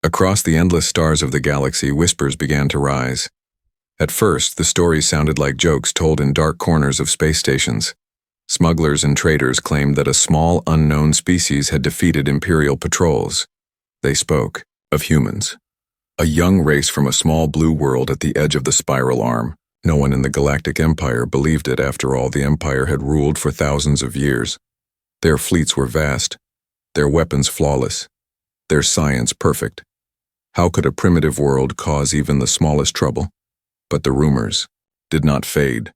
Across the endless stars of the galaxy, whispers began to rise. At first, the stories sounded like jokes told in dark corners of space stations. Smugglers and traders claimed that a small, unknown species had defeated Imperial patrols. They spoke of humans, a young race from a small blue world at the edge of the spiral arm. No one in the Galactic Empire believed it. After all, the Empire had ruled for thousands of years. Their fleets were vast, their weapons flawless, their science perfect. How could a primitive world cause even the smallest trouble? But the rumors did not fade.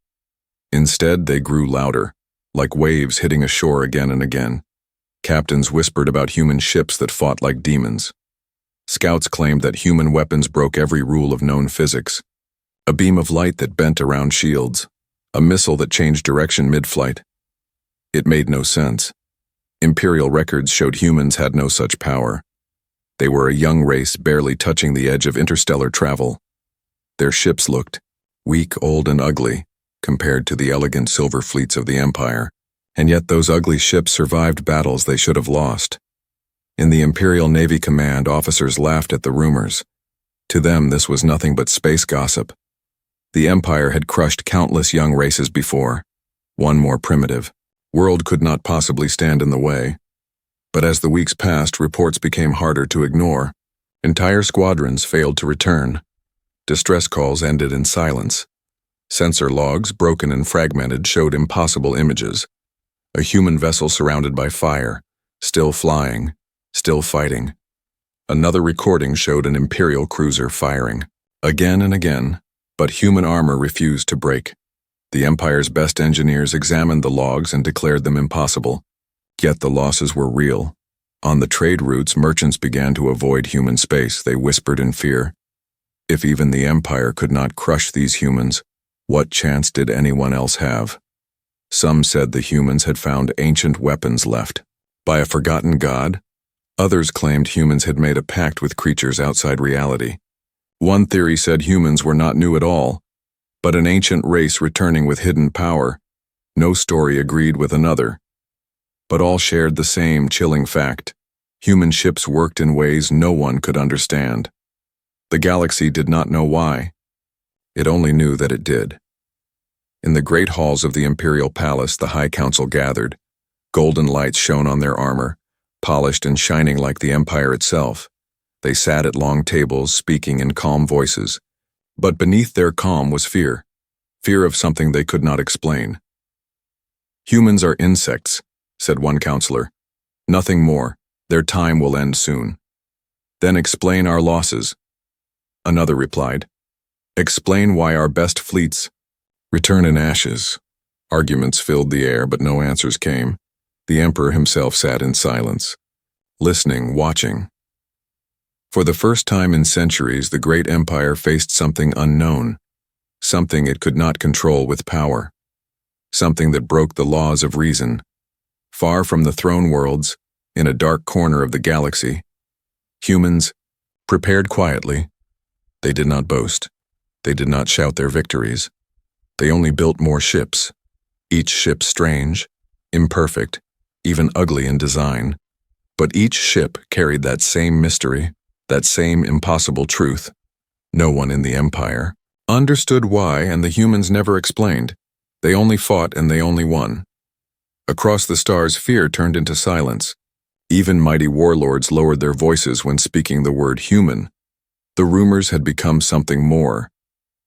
Instead, they grew louder, like waves hitting a shore again and again. Captains whispered about human ships that fought like demons. Scouts claimed that human weapons broke every rule of known physics. A beam of light that bent around shields, a missile that changed direction mid-flight. It made no sense. Imperial records showed humans had no such power. They were a young race barely touching the edge of interstellar travel. Their ships looked weak, old, and ugly compared to the elegant silver fleets of the Empire, and yet those ugly ships survived battles they should have lost. In the Imperial Navy Command, officers laughed at the rumors. To them, this was nothing but space gossip. The Empire had crushed countless young races before. One more primitive world could not possibly stand in the way. But as the weeks passed, reports became harder to ignore. Entire squadrons failed to return. Distress calls ended in silence. Sensor logs, broken and fragmented, showed impossible images. A human vessel surrounded by fire, still flying, still fighting. Another recording showed an Imperial cruiser firing. Again and again, but human armor refused to break. The Empire's best engineers examined the logs and declared them impossible. Yet the losses were real. On the trade routes, merchants began to avoid human space. They whispered in fear. If even the Empire could not crush these humans, what chance did anyone else have? Some said the humans had found ancient weapons left by a forgotten god. Others claimed humans had made a pact with creatures outside reality. One theory said humans were not new at all, but an ancient race returning with hidden power. No story agreed with another. But all shared the same chilling fact. Human ships worked in ways no one could understand. The galaxy did not know why. It only knew that it did. In the great halls of the Imperial Palace, the High Council gathered. Golden lights shone on their armor, polished and shining like the Empire itself. They sat at long tables, speaking in calm voices. But beneath their calm was fear. Fear of something they could not explain. Humans are insects, said one counselor. Nothing more. Their time will end soon. Then explain our losses. Another replied. Explain why our best fleets return in ashes. Arguments filled the air, but no answers came. The Emperor himself sat in silence, listening, watching. For the first time in centuries, the great empire faced something unknown, something it could not control with power, something that broke the laws of reason. Far from the throne worlds, in a dark corner of the galaxy, humans prepared quietly. They did not boast. They did not shout their victories. They only built more ships, each ship strange, imperfect, even ugly in design. But each ship carried that same mystery, that same impossible truth. No one in the Empire understood why, and the humans never explained. They only fought and they only won. Across the stars, fear turned into silence. Even mighty warlords lowered their voices when speaking the word human. The rumors had become something more.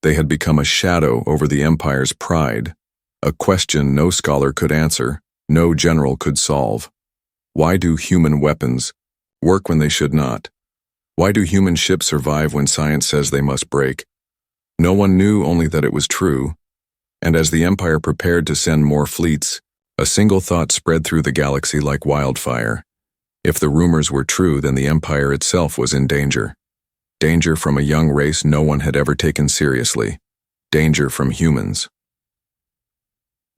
They had become a shadow over the Empire's pride, a question no scholar could answer, no general could solve. Why do human weapons work when they should not? Why do human ships survive when science says they must break? No one knew, only that it was true. And as the Empire prepared to send more fleets, a single thought spread through the galaxy like wildfire. If the rumors were true, then the Empire itself was in danger. Danger from a young race no one had ever taken seriously. Danger from humans.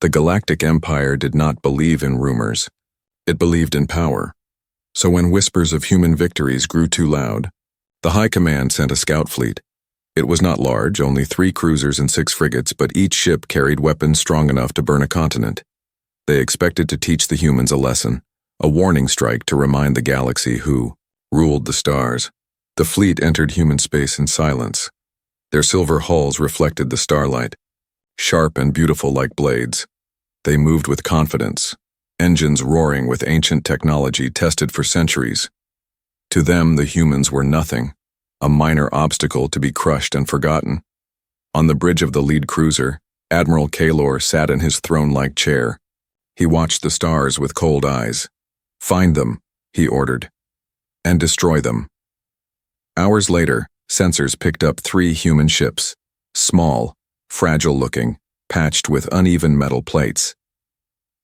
The Galactic Empire did not believe in rumors. It believed in power. So when whispers of human victories grew too loud, the High Command sent a scout fleet. It was not large, only 3 cruisers and 6 frigates, but each ship carried weapons strong enough to burn a continent. They expected to teach the humans a lesson, a warning strike to remind the galaxy who ruled the stars. The fleet entered human space in silence. Their silver hulls reflected the starlight, sharp and beautiful like blades. They moved with confidence, engines roaring with ancient technology tested for centuries. To them, the humans were nothing, a minor obstacle to be crushed and forgotten. On the bridge of the lead cruiser, Admiral Kaylor sat in his throne-like chair. He watched the stars with cold eyes. "Find them," he ordered, "and destroy them." Hours later, sensors picked up 3 human ships, small, fragile-looking, patched with uneven metal plates.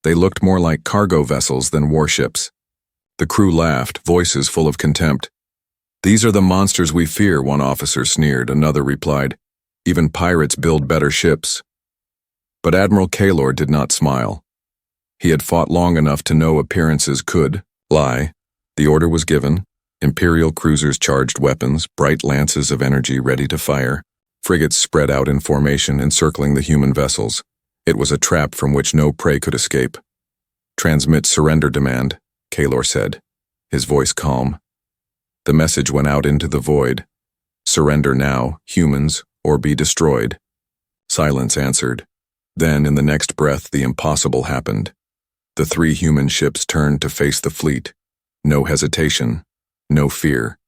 They looked more like cargo vessels than warships. The crew laughed, voices full of contempt. "These are the monsters we fear," one officer sneered. Another replied, "Even pirates build better ships." But Admiral Kaylor did not smile. He had fought long enough to know appearances could lie. The order was given. Imperial cruisers charged weapons, bright lances of energy ready to fire. Frigates spread out in formation, encircling the human vessels. It was a trap from which no prey could escape. "Transmit surrender demand," Kaylor said, his voice calm. The message went out into the void. "Surrender now, humans, or be destroyed." Silence answered. Then, in the next breath, the impossible happened. The 3 human ships turned to face the fleet. No hesitation, no fear.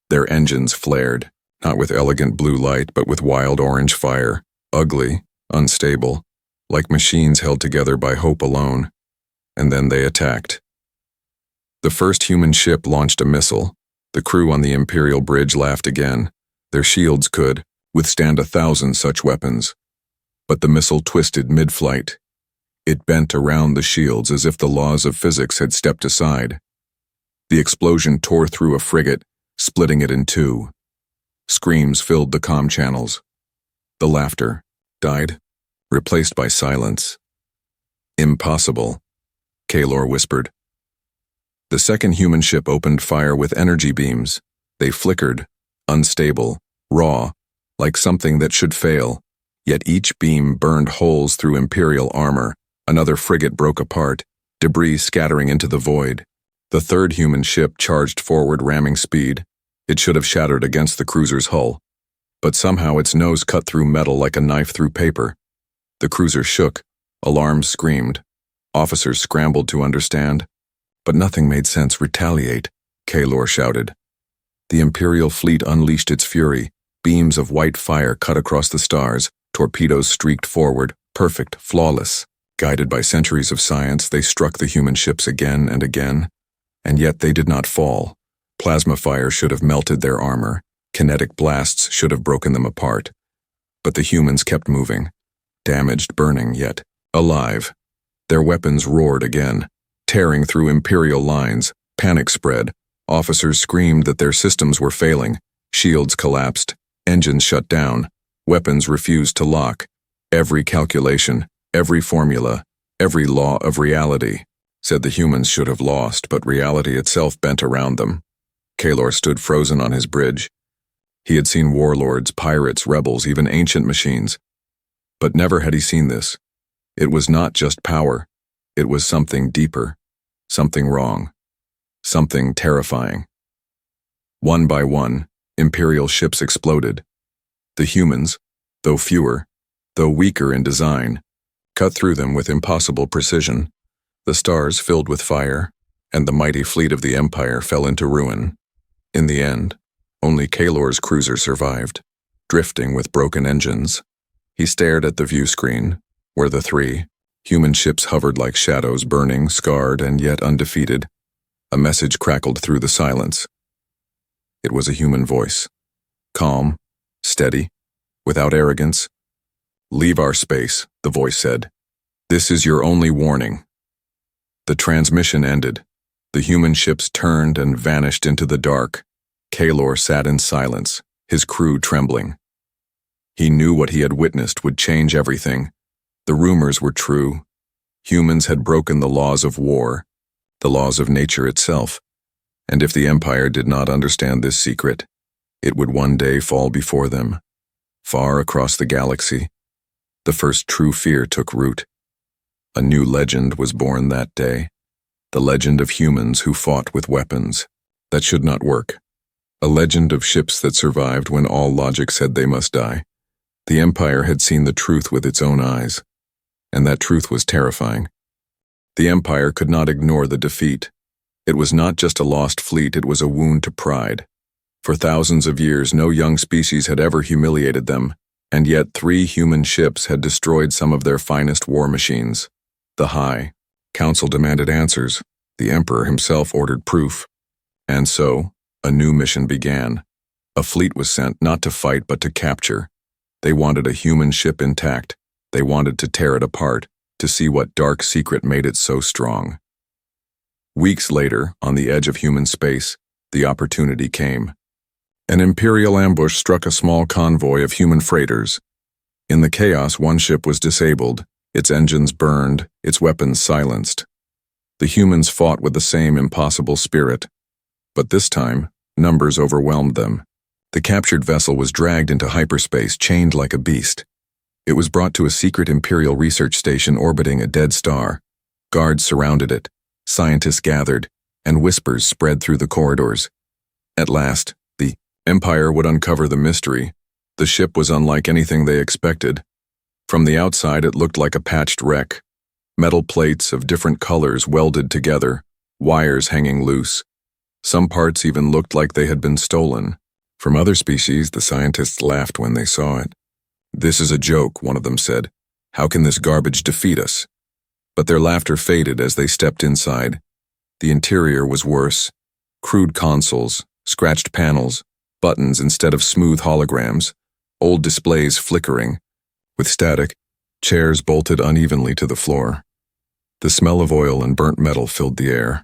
Their engines flared, not with elegant blue light, but with wild orange fire, ugly, unstable, like machines held together by hope alone. And then they attacked. The first human ship launched a missile. The crew on the Imperial bridge laughed again. Their shields could withstand 1,000 such weapons. But the missile twisted mid-flight. It bent around the shields as if the laws of physics had stepped aside. The explosion tore through a frigate, splitting it in 2. Screams filled the comm channels. The laughter died, replaced by silence. "Impossible," Kaylor whispered. The second human ship opened fire with energy beams. They flickered, unstable, raw, like something that should fail. Yet each beam burned holes through Imperial armor. Another frigate broke apart, debris scattering into the void. The third human ship charged forward, ramming speed. It should have shattered against the cruiser's hull. But somehow its nose cut through metal like a knife through paper. The cruiser shook. Alarms screamed. Officers scrambled to understand. But nothing made sense. "Retaliate," Kaylor shouted. The Imperial fleet unleashed its fury. Beams of white fire cut across the stars. Torpedoes streaked forward, perfect, flawless. Guided by centuries of science, they struck the human ships again and again. And yet they did not fall. Plasma fire should have melted their armor. Kinetic blasts should have broken them apart. But the humans kept moving. Damaged, burning, yet alive. Their weapons roared again, tearing through Imperial lines. Panic spread. Officers screamed that their systems were failing. Shields collapsed. Engines shut down. Weapons refused to lock. Every calculation, every formula, every law of reality said the humans should have lost, but reality itself bent around them. Kaylor stood frozen on his bridge. He had seen warlords, pirates, rebels, even ancient machines. But never had he seen this. It was not just power. It was something deeper, something wrong, something terrifying. One by one, Imperial ships exploded. The humans, though fewer, though weaker in design, cut through them with impossible precision. The stars filled with fire, and the mighty fleet of the Empire fell into ruin. In the end, only Kaylor's cruiser survived, drifting with broken engines. He stared at the view screen, where the 3 human ships hovered like shadows, burning, scarred, and yet undefeated. A message crackled through the silence. It was a human voice, calm, steady, without arrogance. "Leave our space," the voice said. "This is your only warning." The transmission ended. The human ships turned and vanished into the dark. Kaylor sat in silence, his crew trembling. He knew what he had witnessed would change everything. The rumors were true. Humans had broken the laws of war, the laws of nature itself. And if the Empire did not understand this secret, it would one day fall before them. Far across the galaxy, the first true fear took root. A new legend was born that day, the legend of humans who fought with weapons that should not work, A legend of ships that survived when all logic said they must die. The Empire had seen the truth with its own eyes, and that truth was terrifying. The Empire could not ignore the defeat. It was not just a lost fleet, it was a wound to pride. For thousands of years, no young species had ever humiliated them, and yet 3 human ships had destroyed some of their finest war machines. The High Council demanded answers. The Emperor himself ordered proof. And so, a new mission began. A fleet was sent not to fight but to capture. They wanted a human ship intact. They wanted to tear it apart, to see what dark secret made it so strong. Weeks later, on the edge of human space, the opportunity came. An Imperial ambush struck a small convoy of human freighters. In the chaos, one ship was disabled, its engines burned, its weapons silenced. The humans fought with the same impossible spirit. But this time, numbers overwhelmed them. The captured vessel was dragged into hyperspace, chained like a beast. It was brought to a secret Imperial research station orbiting a dead star. Guards surrounded it, scientists gathered, and whispers spread through the corridors. At last, the Empire would uncover the mystery. The ship was unlike anything they expected. From the outside, it looked like a patched wreck. Metal plates of different colors welded together, wires hanging loose. Some parts even looked like they had been stolen. From other species, the scientists laughed when they saw it. "This is a joke," one of them said. "How can this garbage defeat us?" But their laughter faded as they stepped inside. The interior was worse. Crude consoles, scratched panels, buttons instead of smooth holograms, old displays flickering. With static, chairs bolted unevenly to the floor. The smell of oil and burnt metal filled the air.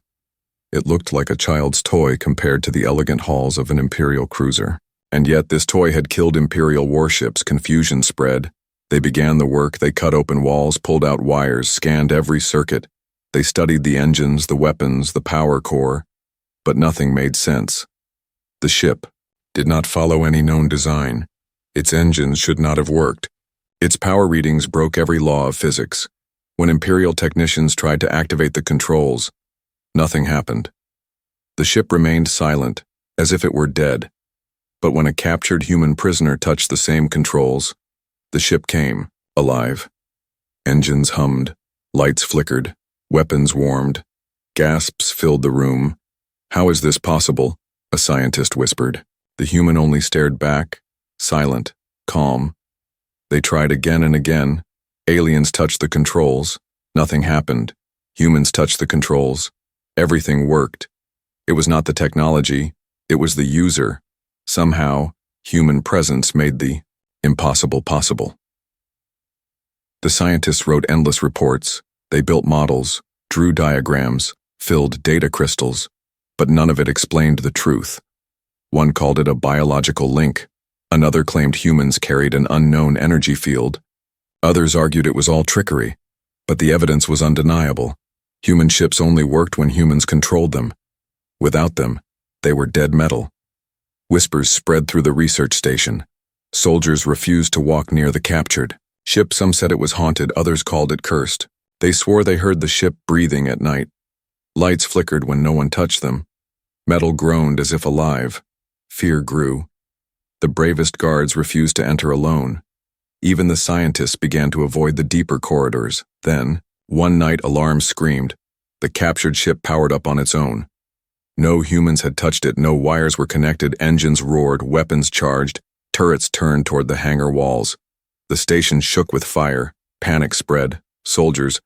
It looked like a child's toy compared to the elegant halls of an Imperial cruiser. And yet this toy had killed Imperial warships. Confusion spread. They began the work. They cut open walls, pulled out wires, scanned every circuit. They studied the engines, the weapons, the power core. But nothing made sense. The ship did not follow any known design. Its engines should not have worked. Its power readings broke every law of physics. When Imperial technicians tried to activate the controls, nothing happened. The ship remained silent, as if it were dead. But when a captured human prisoner touched the same controls, the ship came, alive. Engines hummed, lights flickered, weapons warmed. Gasps filled the room. "How is this possible?" a scientist whispered. The human only stared back, silent, calm. They tried again and again. Aliens touched the controls. Nothing happened. Humans touched the controls. Everything worked. It was not the technology, it was the user. Somehow, human presence made the impossible possible. The scientists wrote endless reports. They built models, drew diagrams, filled data crystals, but none of it explained the truth. One called it a biological link. Another claimed humans carried an unknown energy field. Others argued it was all trickery, but the evidence was undeniable. Human ships only worked when humans controlled them. Without them, they were dead metal. Whispers spread through the research station. Soldiers refused to walk near the captured ship. Some said it was haunted, others called it cursed. They swore they heard the ship breathing at night. Lights flickered when no one touched them. Metal groaned as if alive. Fear grew. The bravest guards refused to enter alone. Even the scientists began to avoid the deeper corridors. Then, one night, alarms screamed. The captured ship powered up on its own. No humans had touched it, no wires were connected, engines roared, weapons charged, turrets turned toward the hangar walls. The station shook with fire, panic spread, soldiers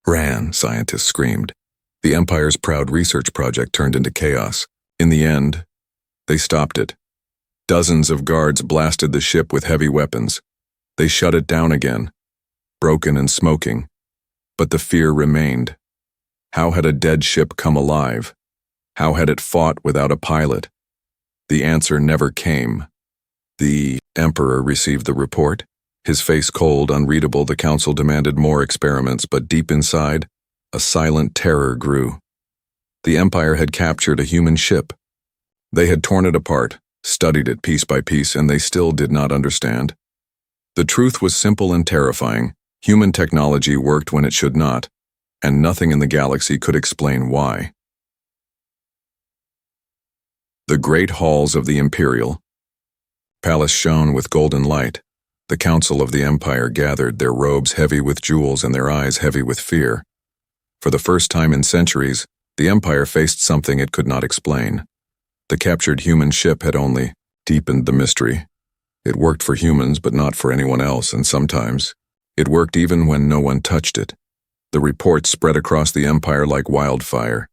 ran, scientists screamed. The Empire's proud research project turned into chaos. In the end, they stopped it. Dozens of guards blasted the ship with heavy weapons. They shut it down again, broken and smoking. But the fear remained. How had a dead ship come alive? How had it fought without a pilot? The answer never came. The Emperor received the report. His face cold, unreadable. The council demanded more experiments, but deep inside, a silent terror grew. The Empire had captured a human ship. They had torn it apart, studied it piece by piece, and they still did not understand. The truth was simple and terrifying. Human technology worked when it should not, and nothing in the galaxy could explain why. The great halls of the Imperial Palace shone with golden light. The council of the Empire gathered, their robes heavy with jewels and their eyes heavy with fear. For the first time in centuries, the Empire faced something it could not explain. The captured human ship had only deepened the mystery. It worked for humans, but not for anyone else, and sometimes it worked even when no one touched it. The reports spread across the Empire like wildfire.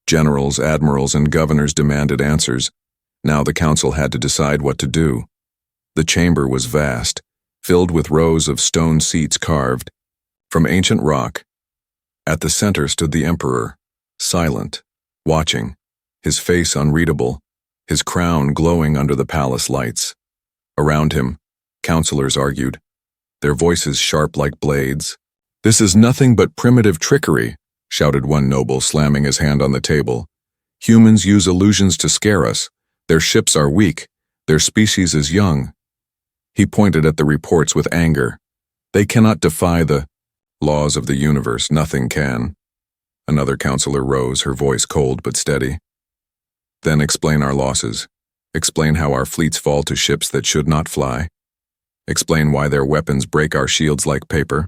Generals, admirals, and governors demanded answers. Now the council had to decide what to do. The chamber was vast, filled with rows of stone seats carved from ancient rock. At the center stood the emperor, silent, watching, his face unreadable, his crown glowing under the palace lights. Around him, counselors argued, their voices sharp like blades. "This is nothing but primitive trickery," shouted one noble, slamming his hand on the table. "Humans use illusions to scare us. Their ships are weak. Their species is young." He pointed at the reports with anger. "They cannot defy the laws of the universe. Nothing can." Another counselor rose, her voice cold but steady. "Then explain our losses. Explain how our fleets fall to ships that should not fly. Explain why their weapons break our shields like paper."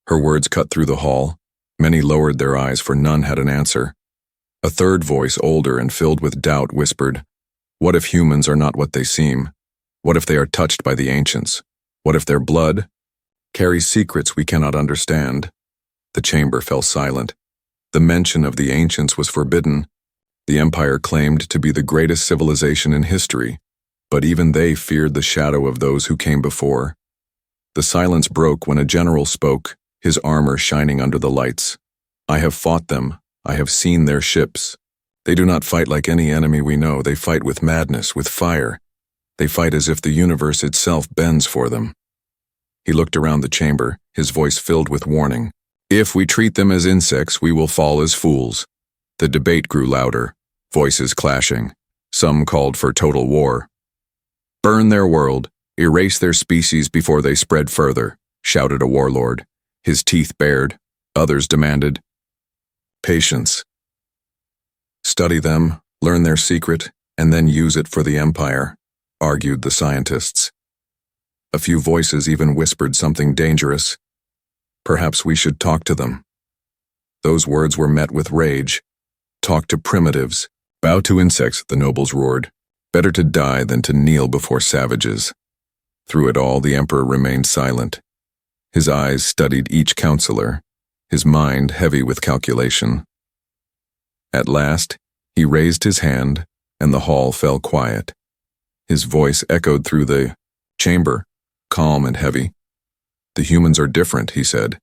Her words cut through the hall. Many lowered their eyes, for none had an answer. A third voice, older and filled with doubt, whispered, "What if humans are not what they seem? What if they are touched by the ancients? What if their blood carries secrets we cannot understand?" The chamber fell silent. The mention of the ancients was forbidden. The Empire claimed to be the greatest civilization in history, but even they feared the shadow of those who came before. The silence broke when a general spoke, his armor shining under the lights. "I have fought them. I have seen their ships. They do not fight like any enemy we know. They fight with madness, with fire. They fight as if the universe itself bends for them." He looked around the chamber, his voice filled with warning. "If we treat them as insects, we will fall as fools." The debate grew louder, voices clashing. Some called for total war. "Burn their world, erase their species before they spread further," shouted a warlord, his teeth bared. Others demanded patience. "Study them, learn their secret, and then use it for the Empire," argued the scientists. A few voices even whispered something dangerous. "Perhaps we should talk to them." Those words were met with rage. "Talk to primitives. Bow to insects," the nobles roared. "Better to die than to kneel before savages." Through it all, the emperor remained silent. His eyes studied each counselor, his mind heavy with calculation. At last, he raised his hand, and the hall fell quiet. His voice echoed through the chamber, calm and heavy. "The humans are different," he said.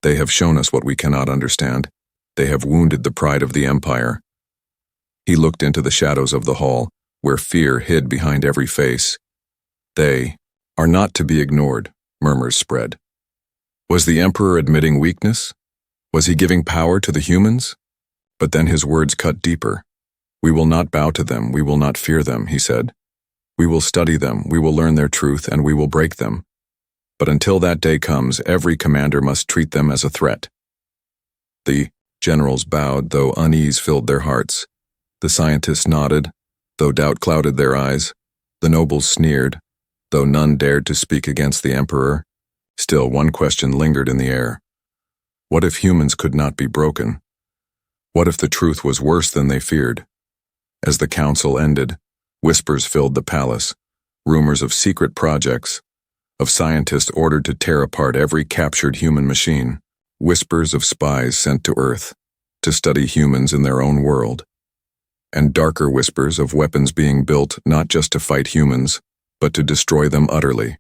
"They have shown us what we cannot understand. They have wounded the pride of the Empire." He looked into the shadows of the hall, where fear hid behind every face. "They are not to be ignored," murmurs spread. Was the Emperor admitting weakness? Was he giving power to the humans? But then his words cut deeper. "We will not bow to them, we will not fear them," he said. "We will study them, we will learn their truth, and we will break them. But until that day comes, every commander must treat them as a threat." The generals bowed, though unease filled their hearts. The scientists nodded, though doubt clouded their eyes. The nobles sneered, though none dared to speak against the emperor. Still, one question lingered in the air. What if humans could not be broken? What if the truth was worse than they feared? As the council ended, whispers filled the palace, rumors of secret projects, of scientists ordered to tear apart every captured human machine, whispers of spies sent to Earth to study humans in their own world, and darker whispers of weapons being built not just to fight humans, but to destroy them utterly.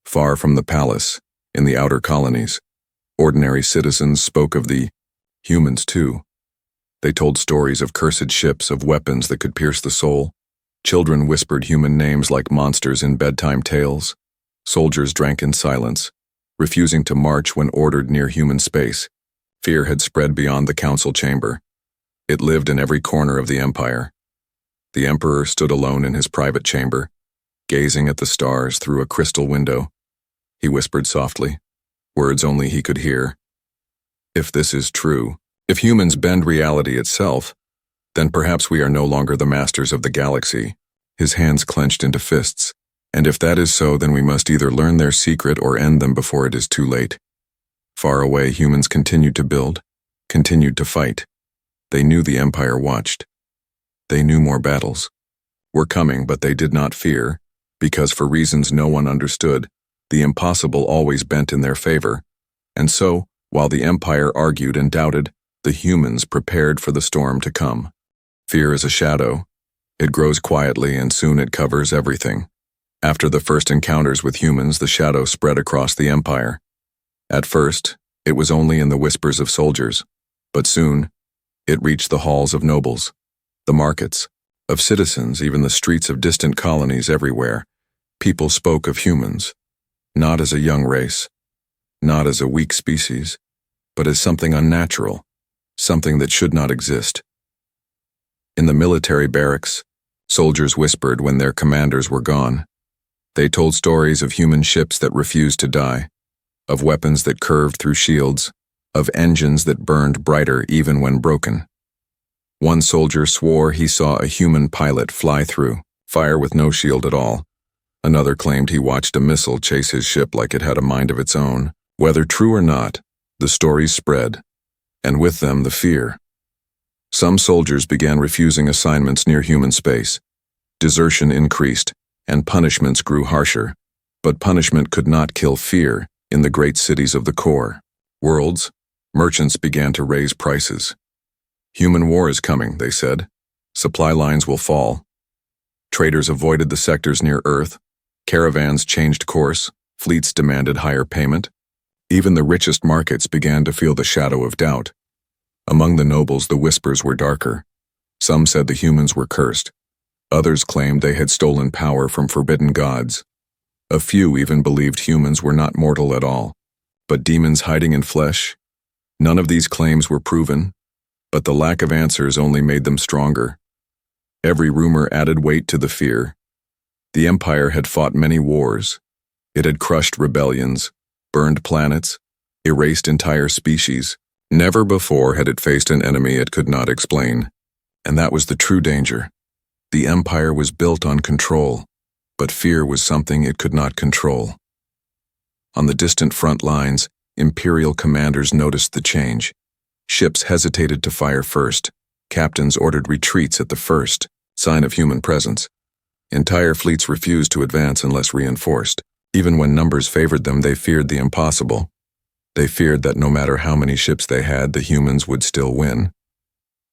Far from the palace, in the outer colonies, ordinary citizens spoke of the humans too. They told stories of cursed ships, of weapons that could pierce the soul. Children whispered human names like monsters in bedtime tales. Soldiers drank in silence, refusing to march when ordered near human space. Fear had spread beyond the council chamber. It lived in every corner of the empire. The emperor stood alone in his private chamber, gazing at the stars through a crystal window. He whispered softly, words only he could hear. If this is true, if humans bend reality itself, Then perhaps we are no longer the masters of the galaxy. His hands clenched into fists. And if that is so, then we must either learn their secret or end them before it is too late. Far away, humans continued to build, continued to fight. They knew the Empire watched. They knew more battles were coming, but they did not fear, because for reasons no one understood, the impossible always bent in their favor. And so, while the Empire argued and doubted, the humans prepared for the storm to come. Fear is a shadow. It grows quietly and soon it covers everything. After the first encounters with humans, the shadow spread across the Empire. At first, it was only in the whispers of soldiers, but soon, it reached the halls of nobles, the markets, of citizens, even the streets of distant colonies everywhere. People spoke of humans, not as a young race, not as a weak species, but as something unnatural, something that should not exist. In the military barracks, soldiers whispered when their commanders were gone. They told stories of human ships that refused to die, of weapons that curved through shields, of engines that burned brighter even when broken. One soldier swore he saw a human pilot fly through fire with no shield at all. Another claimed he watched a missile chase his ship like it had a mind of its own. Whether true or not, the stories spread, and with them the fear. Some soldiers began refusing assignments near human space. Desertion increased, and punishments grew harsher. But punishment could not kill fear in the great cities of the core. Worlds, merchants began to raise prices. Human war is coming, they said. Supply lines will fall. Traders avoided the sectors near Earth. Caravans changed course. Fleets demanded higher payment. Even the richest markets began to feel the shadow of doubt. Among the nobles, the whispers were darker. Some said the humans were cursed. Others claimed they had stolen power from forbidden gods. A few even believed humans were not mortal at all, but demons hiding in flesh. None of these claims were proven, but the lack of answers only made them stronger. Every rumor added weight to the fear. The Empire had fought many wars. It had crushed rebellions, burned planets, erased entire species. Never before had it faced an enemy it could not explain. And that was the true danger. The Empire was built on control, but fear was something it could not control. On the distant front lines, Imperial commanders noticed the change. Ships hesitated to fire first. Captains ordered retreats at the first sign of human presence. Entire fleets refused to advance unless reinforced. Even when numbers favored them, they feared the impossible. They feared that no matter how many ships they had, the humans would still win.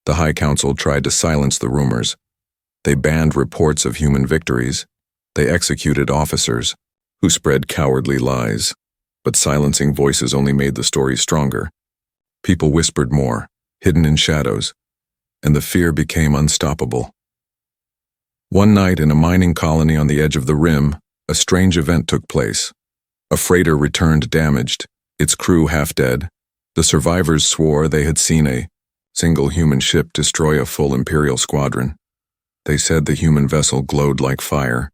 The High Council tried to silence the rumors. They banned reports of human victories. They executed officers who spread cowardly lies. But silencing voices only made the story stronger. People whispered more, hidden in shadows, and the fear became unstoppable. One night in a mining colony on the edge of the rim, a strange event took place. A freighter returned damaged, its crew half dead. The survivors swore they had seen a single human ship destroy a full Imperial squadron. They said the human vessel glowed like fire,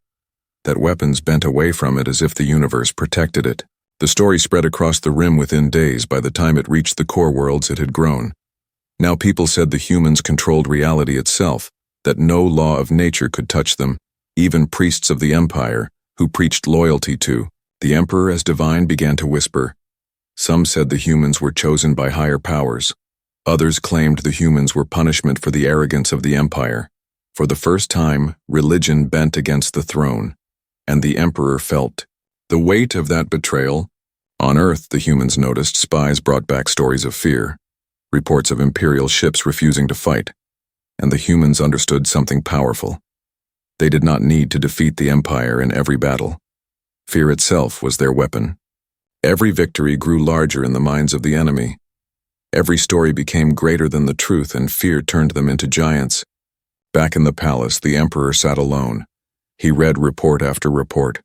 that weapons bent away from it as if the universe protected it. The story spread across the rim within days. By the time it reached the core worlds, it had grown. Now people said the humans controlled reality itself, that no law of nature could touch them. Even priests of the Empire, who preached loyalty to the Emperor as divine, began to whisper. Some said the humans were chosen by higher powers. Others claimed the humans were punishment for the arrogance of the Empire. For the first time, religion bent against the throne, and the Emperor felt the weight of that betrayal. On Earth, the humans noticed spies brought back stories of fear, reports of Imperial ships refusing to fight, and the humans understood something powerful. They did not need to defeat the Empire in every battle. Fear itself was their weapon. Every victory grew larger in the minds of the enemy. Every story became greater than the truth, and fear turned them into giants. Back in the palace, the Emperor sat alone. He read report after report.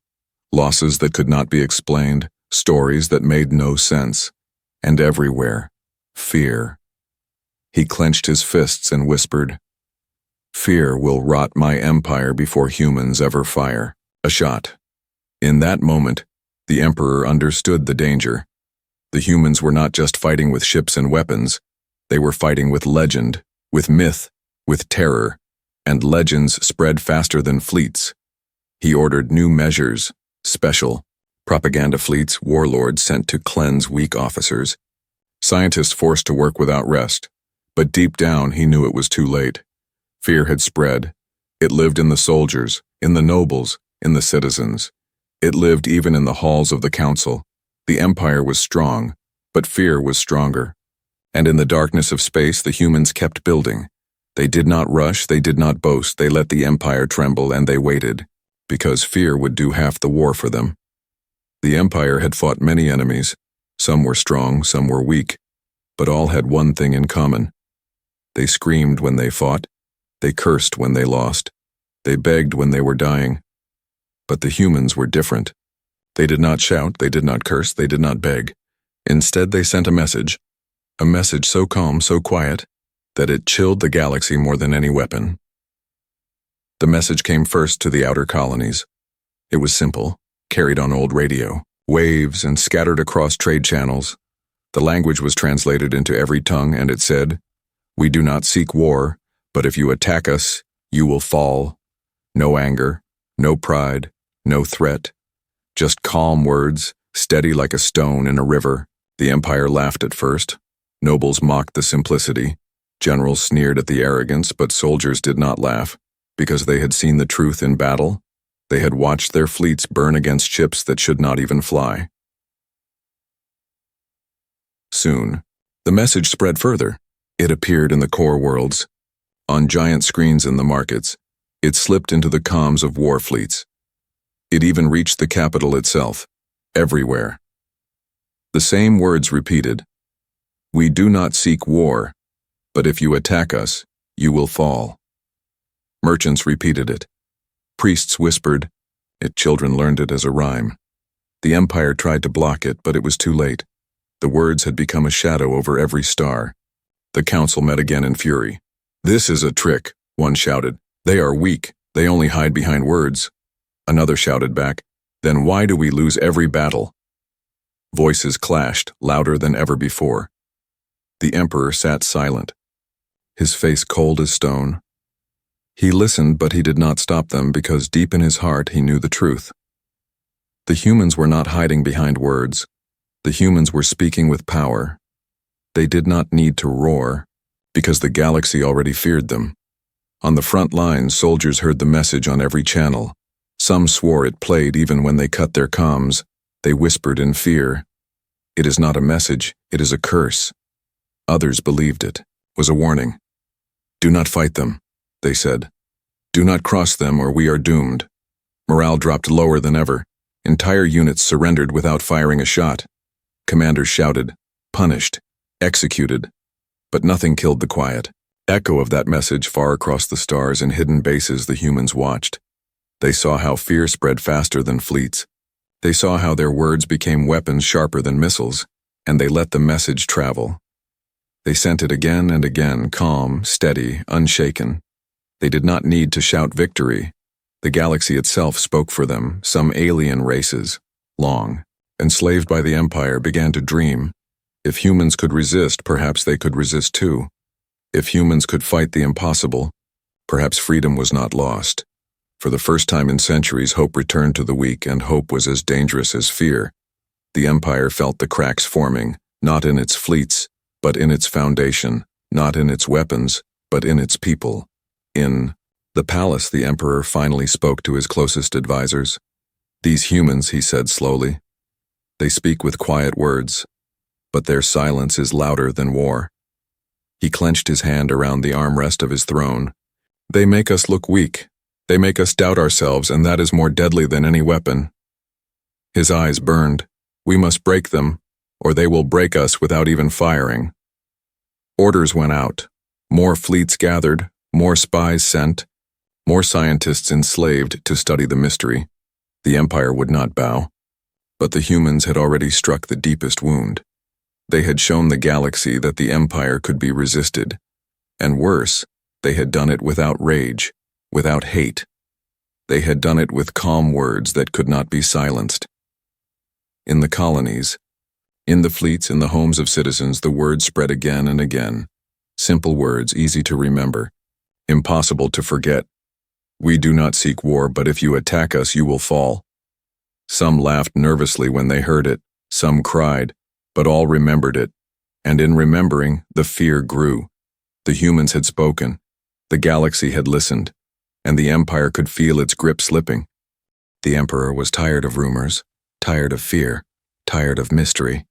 Losses that could not be explained, stories that made no sense, and everywhere, fear. He clenched his fists and whispered, "Fear will rot my empire before humans ever fire." A shot. In that moment, the Emperor understood the danger. The humans were not just fighting with ships and weapons. They were fighting with legend, with myth, with terror, and legends spread faster than fleets. He ordered new measures, special propaganda fleets, warlords sent to cleanse weak officers, scientists forced to work without rest. But deep down, he knew it was too late. Fear had spread. It lived in the soldiers, in the nobles, in the citizens. It lived even in the halls of the council. The empire was strong, but fear was stronger. And in the darkness of space, the humans kept building. They did not rush, they did not boast, they let the empire tremble, and they waited, because fear would do half the war for them. The empire had fought many enemies. Some were strong, some were weak, but all had one thing in common. They screamed when they fought. They cursed when they lost. They begged when they were dying. But the humans were different. They did not shout, they did not curse, they did not beg. Instead, they sent a message so calm, so quiet, that it chilled the galaxy more than any weapon. The message came first to the outer colonies. It was simple, carried on old radio, waves, and scattered across trade channels. The language was translated into every tongue, and it said, "We do not seek war, but if you attack us, you will fall. No anger, no pride, no threat. Just calm words, steady like a stone in a river." The empire laughed at first. Nobles mocked the simplicity. Generals sneered at the arrogance, but soldiers did not laugh, because they had seen the truth in battle. They had watched their fleets burn against ships that should not even fly. Soon, the message spread further. It appeared in the core worlds. On giant screens in the markets, it slipped into the comms of war fleets. It even reached the capital itself, everywhere. The same words repeated. "We do not seek war, but if you attack us, you will fall." Merchants repeated it. Priests whispered it. Children learned it as a rhyme. The empire tried to block it, but it was too late. The words had become a shadow over every star. The council met again in fury. "This is a trick," one shouted. "They are weak. They only hide behind words." Another shouted back, "Then why do we lose every battle?" Voices clashed, louder than ever before. The emperor sat silent, his face cold as stone. He listened, but he did not stop them, because deep in his heart he knew the truth. The humans were not hiding behind words. The humans were speaking with power. They did not need to roar, because the galaxy already feared them. On the front lines, soldiers heard the message on every channel. Some swore it played even when they cut their comms. They whispered in fear. "It is not a message, it is a curse." Others believed it was a warning. "Do not fight them," they said. "Do not cross them, or we are doomed." Morale dropped lower than ever. Entire units surrendered without firing a shot. Commanders shouted, punished, executed. But nothing killed the quiet. Echo of that message far across the stars and hidden bases the humans watched. They saw how fear spread faster than fleets. They saw how their words became weapons sharper than missiles, and they let the message travel. They sent it again and again, calm, steady, unshaken. They did not need to shout victory. The galaxy itself spoke for them. Some alien races, long, enslaved by the empire, began to dream. If humans could resist, perhaps they could resist too. If humans could fight the impossible, perhaps freedom was not lost. For the first time in centuries, hope returned to the weak, and hope was as dangerous as fear. The empire felt the cracks forming, not in its fleets, but in its foundation, not in its weapons, but in its people. In the palace, the emperor finally spoke to his closest advisors. "These humans," he said slowly, "they speak with quiet words, but their silence is louder than war." He clenched his hand around the armrest of his throne. "They make us look weak. They make us doubt ourselves, and that is more deadly than any weapon." His eyes burned. "We must break them, or they will break us without even firing." Orders went out. More fleets gathered, more spies sent, more scientists enslaved to study the mystery. The empire would not bow. But the humans had already struck the deepest wound. They had shown the galaxy that the empire could be resisted. And worse, they had done it without rage, without hate. They had done it with calm words that could not be silenced. In the colonies, in the fleets, in the homes of citizens, the words spread again and again. Simple words, easy to remember. Impossible to forget. We do not seek war, but if you attack us, you will fall. Some laughed nervously when they heard it, some cried, but all remembered it. And in remembering, the fear grew. The humans had spoken, the galaxy had listened, and the Empire could feel its grip slipping. The Emperor was tired of rumors, tired of fear, tired of mystery.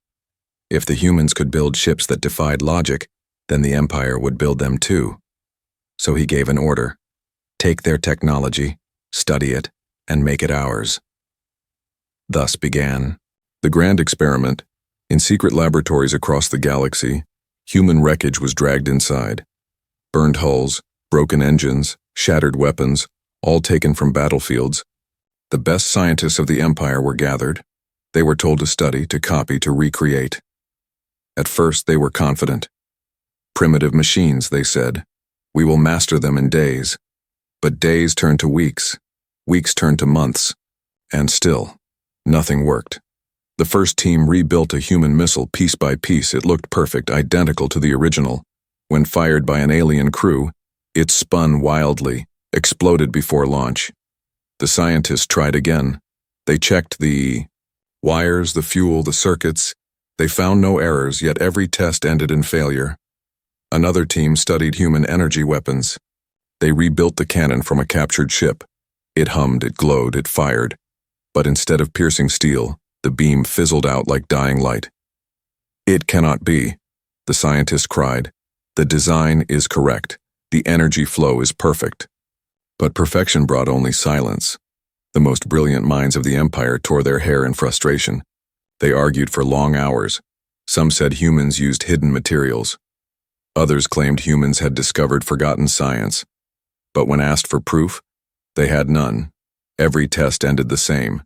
If the humans could build ships that defied logic, then the Empire would build them too. So he gave an order: take their technology, study it, and make it ours. Thus began the grand experiment. In secret laboratories across the galaxy, human wreckage was dragged inside. Burned hulls, broken engines, shattered weapons, all taken from battlefields. The best scientists of the Empire were gathered. They were told to study, to copy, to recreate. At first, they were confident. Primitive machines, they said. We will master them in days. But days turned to weeks. Weeks turned to months. And still, nothing worked. The first team rebuilt a human missile piece by piece. It looked perfect, identical to the original. When fired by an alien crew, it spun wildly, exploded before launch. The scientists tried again. They checked the wires, the fuel, the circuits. They found no errors, yet every test ended in failure. Another team studied human energy weapons. They rebuilt the cannon from a captured ship. It hummed, it glowed, it fired. But instead of piercing steel, the beam fizzled out like dying light. It cannot be, the scientist cried. The design is correct. The energy flow is perfect. But perfection brought only silence. The most brilliant minds of the Empire tore their hair in frustration. They argued for long hours. Some said humans used hidden materials. Others claimed humans had discovered forgotten science. But when asked for proof, they had none. Every test ended the same.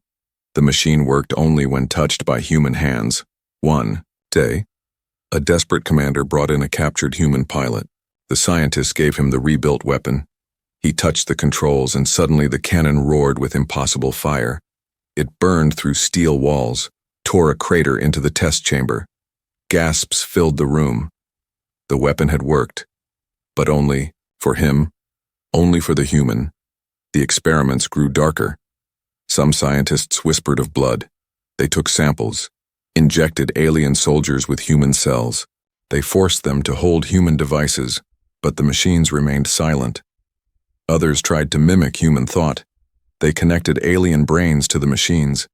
The machine worked only when touched by human hands. One day, a desperate commander brought in a captured human pilot. The scientists gave him the rebuilt weapon. He touched the controls, and suddenly the cannon roared with impossible fire. It burned through steel walls, tore a crater into the test chamber. Gasps filled the room. The weapon had worked, but only for him, only for the human. The experiments grew darker. Some scientists whispered of blood. They took samples, injected alien soldiers with human cells. They forced them to hold human devices, but the machines remained silent. Others tried to mimic human thought. They connected alien brains to the machines,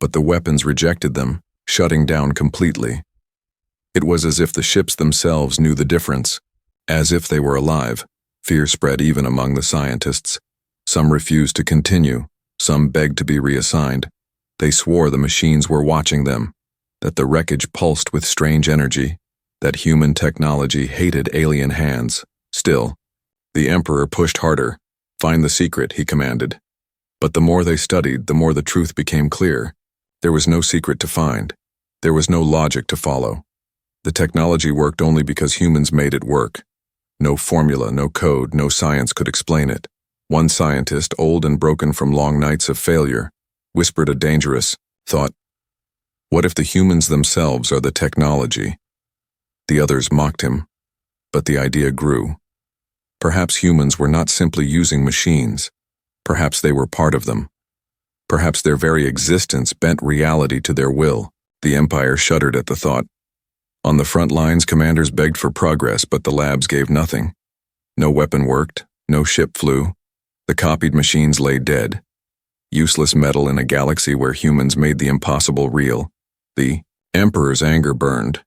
but the weapons rejected them, shutting down completely. It was as if the ships themselves knew the difference, as if they were alive. Fear spread even among the scientists. Some refused to continue. Some begged to be reassigned. They swore the machines were watching them, that the wreckage pulsed with strange energy, that human technology hated alien hands. Still, the Emperor pushed harder. Find the secret, he commanded. But the more they studied, the more the truth became clear. There was no secret to find. There was no logic to follow. The technology worked only because humans made it work. No formula, no code, no science could explain it. One scientist, old and broken from long nights of failure, whispered a dangerous thought. What if the humans themselves are the technology? The others mocked him, but the idea grew. Perhaps humans were not simply using machines. Perhaps they were part of them. Perhaps their very existence bent reality to their will. The Empire shuddered at the thought. On the front lines, commanders begged for progress, but the labs gave nothing. No weapon worked, no ship flew. The copied machines lay dead. Useless metal in a galaxy where humans made the impossible real. The Emperor's anger burned.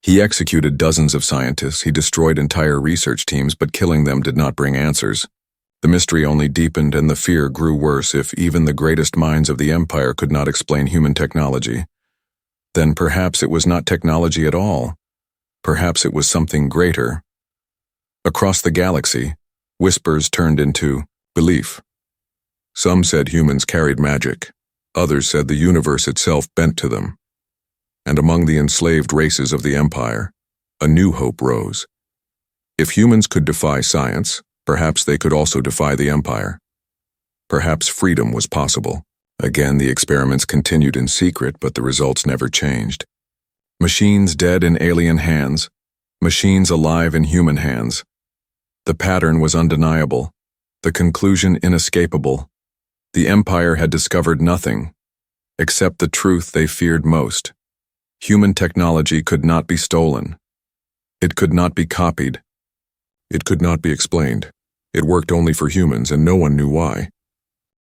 He executed dozens of scientists, he destroyed entire research teams, but killing them did not bring answers. The mystery only deepened, and the fear grew worse. If even the greatest minds of the Empire could not explain human technology, then perhaps it was not technology at all. Perhaps it was something greater. Across the galaxy, whispers turned into belief. Some said humans carried magic. Others said the universe itself bent to them. And among the enslaved races of the Empire, a new hope rose. If humans could defy science, perhaps they could also defy the Empire. Perhaps freedom was possible. Again, the experiments continued in secret, but the results never changed. Machines dead in alien hands, machines alive in human hands. The pattern was undeniable, the conclusion inescapable. The Empire had discovered nothing, except the truth they feared most. Human technology could not be stolen. It could not be copied. It could not be explained. It worked only for humans, and no one knew why.